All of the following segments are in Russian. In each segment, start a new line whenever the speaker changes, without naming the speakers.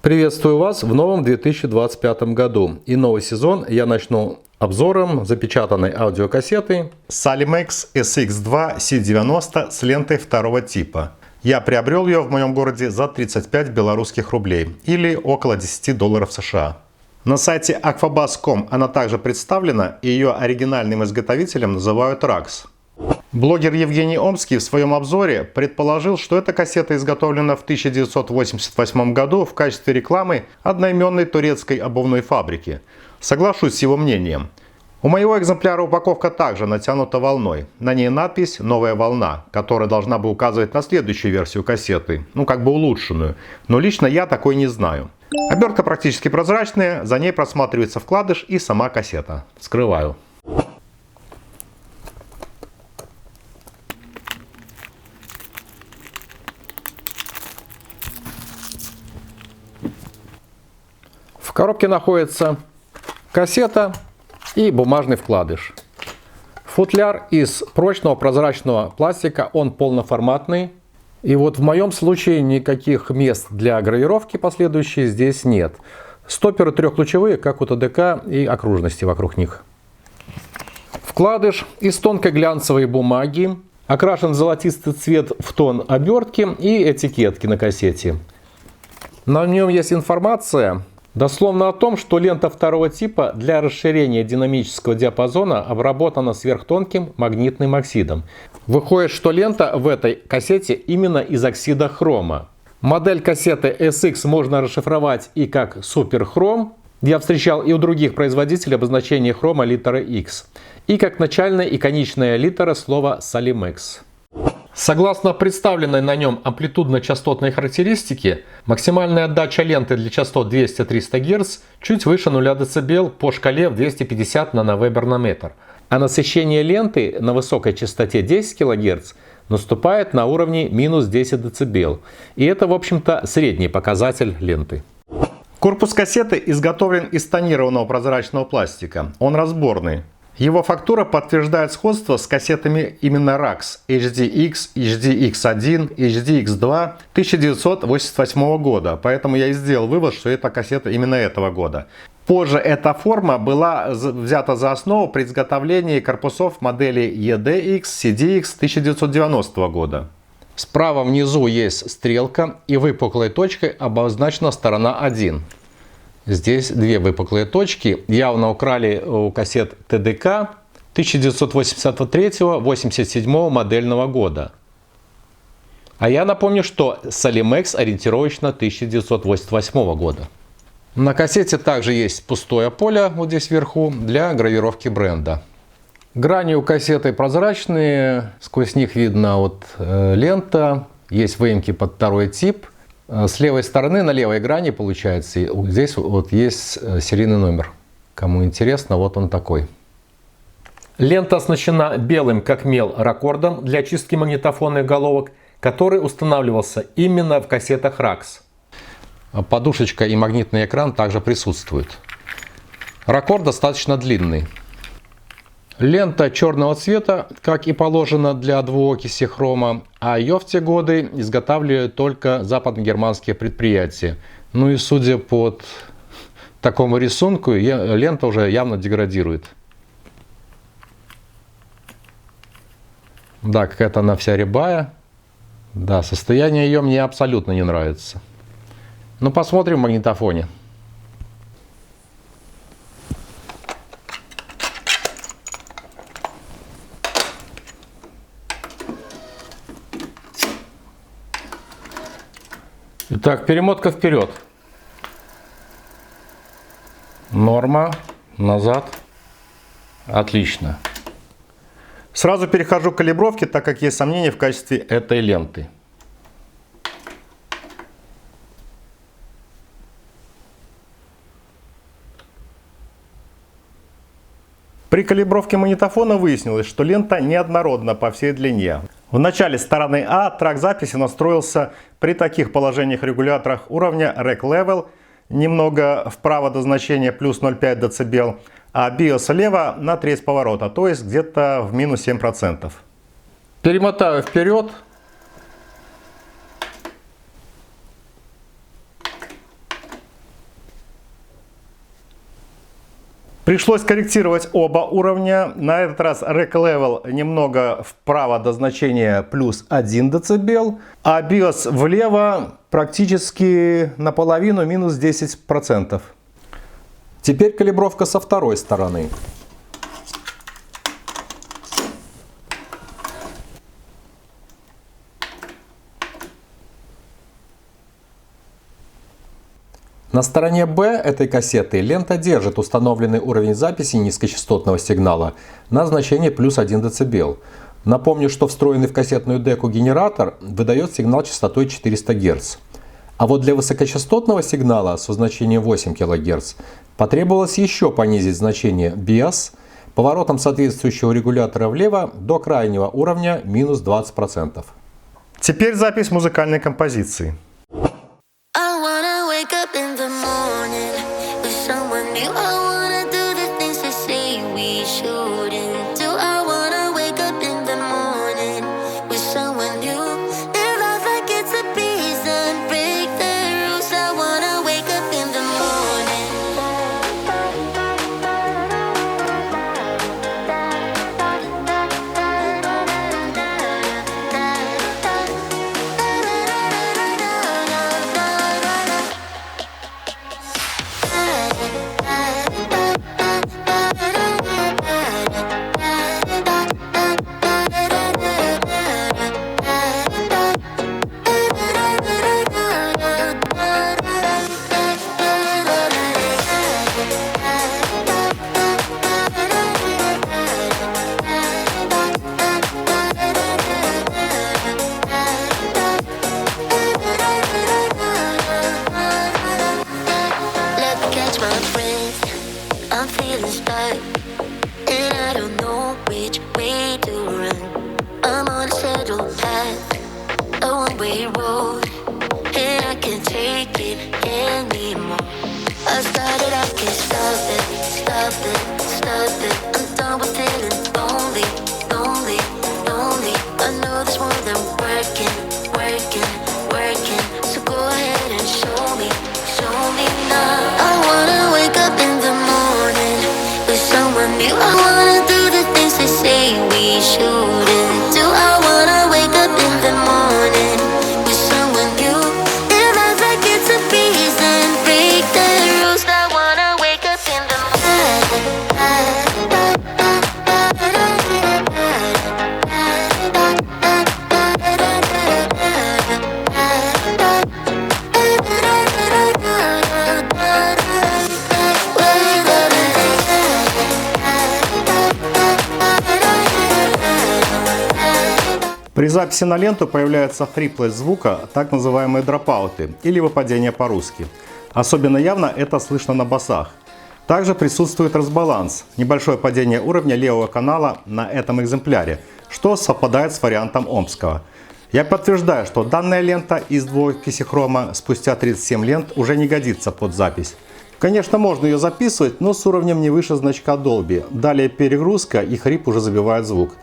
Приветствую вас в новом 2025 году. И новый сезон я начну обзором запечатанной аудиокассеты
Salimex SX2 C90 с лентой второго типа. Я приобрел ее в моем городе за 35 белорусских рублей или около 10 долларов США. На сайте aquabus.com она также представлена, и ее оригинальным изготовителем называют RAX. Блогер Евгений Омский в своем обзоре предположил, что эта кассета изготовлена в 1988 году в качестве рекламы одноименной турецкой обувной фабрики. Соглашусь с его мнением. У моего экземпляра упаковка также натянута волной. На ней надпись «Новая волна», которая должна бы указывать на следующую версию кассеты, как бы улучшенную. Но лично я такой не знаю. Обертка практически прозрачная, за ней просматривается вкладыш и сама кассета. Вскрываю.
В коробке находится кассета и бумажный вкладыш. Футляр из прочного прозрачного пластика, он полноформатный. И вот в моем случае никаких мест для гравировки последующей здесь нет. Стопперы трехлучевые, как у ТДК, и окружности вокруг них. Вкладыш из тонкой глянцевой бумаги, окрашен в золотистый цвет в тон обертки и этикетки на кассете. На нем есть информация дословно о том, что лента второго типа для расширения динамического диапазона обработана сверхтонким магнитным оксидом. Выходит, что лента в этой кассете именно из оксида хрома. Модель кассеты SX можно расшифровать и как Super Chrome. Я встречал и у других производителей обозначение хрома литерой X. И как начальная и конечная литера слова Salimex. Согласно представленной на нем амплитудно-частотной характеристике, максимальная отдача ленты для частот 200-300 Гц чуть выше 0 дБ по шкале в 250 нановебер на метр, а насыщение ленты на высокой частоте 10 кГц наступает на уровне минус 10 дБ. И это, в общем-то, средний показатель ленты.
Корпус кассеты изготовлен из тонированного прозрачного пластика. Он разборный. Его фактура подтверждает сходство с кассетами именно RAX HDX, HDX1, HDX2 1988 года, поэтому я и сделал вывод, что это кассета именно этого года. Позже эта форма была взята за основу при изготовлении корпусов модели EDX, CDX 1990 года.
Справа внизу есть стрелка, и выпуклой точкой обозначена сторона 1. Здесь две выпуклые точки, явно украли у кассет ТДК 1983-87 модельного года. А я напомню, что Salimex ориентировочно 1988 года. На кассете также есть пустое поле вот здесь вверху для гравировки бренда. Грани у кассеты прозрачные, сквозь них видно лента, есть выемки под второй тип. С левой стороны, на левой грани, получается, здесь есть серийный номер. Кому интересно, вот он такой. Лента оснащена белым как мел ракордом для чистки магнитофонных головок, который устанавливался именно в кассетах RAX. Подушечка и магнитный экран также присутствуют. Ракорд достаточно длинный. Лента черного цвета, как и положено для двуокиси хрома, а ее в те годы изготавливали только западногерманские предприятия. И судя по такому рисунку, лента уже явно деградирует. Да, какая-то она вся рябая. Да, состояние ее мне абсолютно не нравится. Посмотрим в магнитофоне. Итак, перемотка вперед. Норма. Назад. Отлично.
Сразу перехожу к калибровке, так как есть сомнения в качестве
этой ленты.
При калибровке магнитофона выяснилось, что лента неоднородна по всей длине. В начале стороны А трак записи настроился при таких положениях регуляторах уровня Rec Level, немного вправо до значения плюс 0,5 дБ, а BIOS слева на треть поворота, то есть где-то в минус 7%.
Перемотаю вперед.
Пришлось корректировать оба уровня. На этот раз Rec Level немного вправо до значения плюс 1 дБ, а BIOS влево практически наполовину минус 10%.
Теперь калибровка со второй стороны. На стороне B этой кассеты лента держит установленный уровень записи низкочастотного сигнала на значение плюс 1 дБ. Напомню, что встроенный в кассетную деку генератор выдает сигнал частотой 400 Гц. А вот для высокочастотного сигнала со значением 8 кГц потребовалось еще понизить значение BIOS поворотом соответствующего регулятора влево до крайнего уровня минус 20%.
Теперь запись музыкальной композиции.
In the morning with someone new, I wanna do the things they say we shouldn't do. I wanna wake up in the morning with someone new. Live life like it's a piece and break the rules. I wanna wake up in the morning. I'm feeling stuck, and I don't know which way to run. I'm on a settled path, a one-way road, and I can't take it anymore. I started, I can't stop it, stop it, stop it. I'm done with feeling lonely, lonely, lonely. I know there's more than working, working, working. So go ahead and show me now. I wanna wake up in the morning with someone new. I wanna do the things they say we shouldn't do. I wanna wake up in the morning with someone new. Live life like it's a piece and break the rules. I wanna wake up in the
При записи на ленту появляется хриплость звука, так называемые дропауты, или выпадения по-русски. Особенно явно это слышно на басах. Также присутствует разбаланс, небольшое падение уровня левого канала на этом экземпляре, что совпадает с вариантом омского. Я подтверждаю, что данная лента из двойки Кисихрома спустя 37 лент уже не годится под запись. Конечно, можно ее записывать, но с уровнем не выше значка Dolby. Далее перегрузка и хрип уже забивает звук.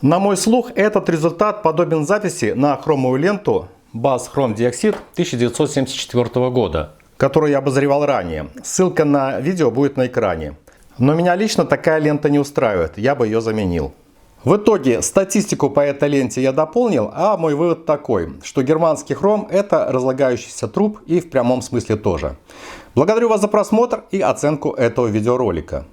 На мой слух, этот результат подобен записи на хромовую ленту Bass Chrome Dioxide 1974 года, которую я обозревал ранее. Ссылка на видео будет на экране. Но меня лично такая лента не устраивает, я бы ее заменил. В итоге статистику по этой ленте я дополнил, а мой вывод такой, что германский хром — это разлагающийся труп, и в прямом смысле тоже. Благодарю вас за просмотр и оценку этого видеоролика.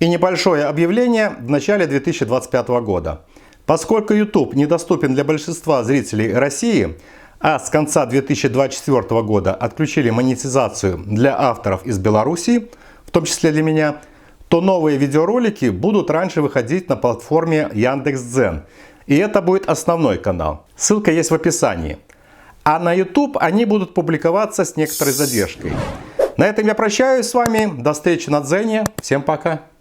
И небольшое объявление в начале 2025 года. Поскольку YouTube недоступен для большинства зрителей России, а с конца 2024 года отключили монетизацию для авторов из Беларуси, в том числе для меня, то новые видеоролики будут раньше выходить на платформе Яндекс.Дзен. И это будет основной канал. Ссылка есть в описании. А на YouTube они будут публиковаться с некоторой задержкой. На этом я прощаюсь с вами. До встречи на Дзене. Всем пока.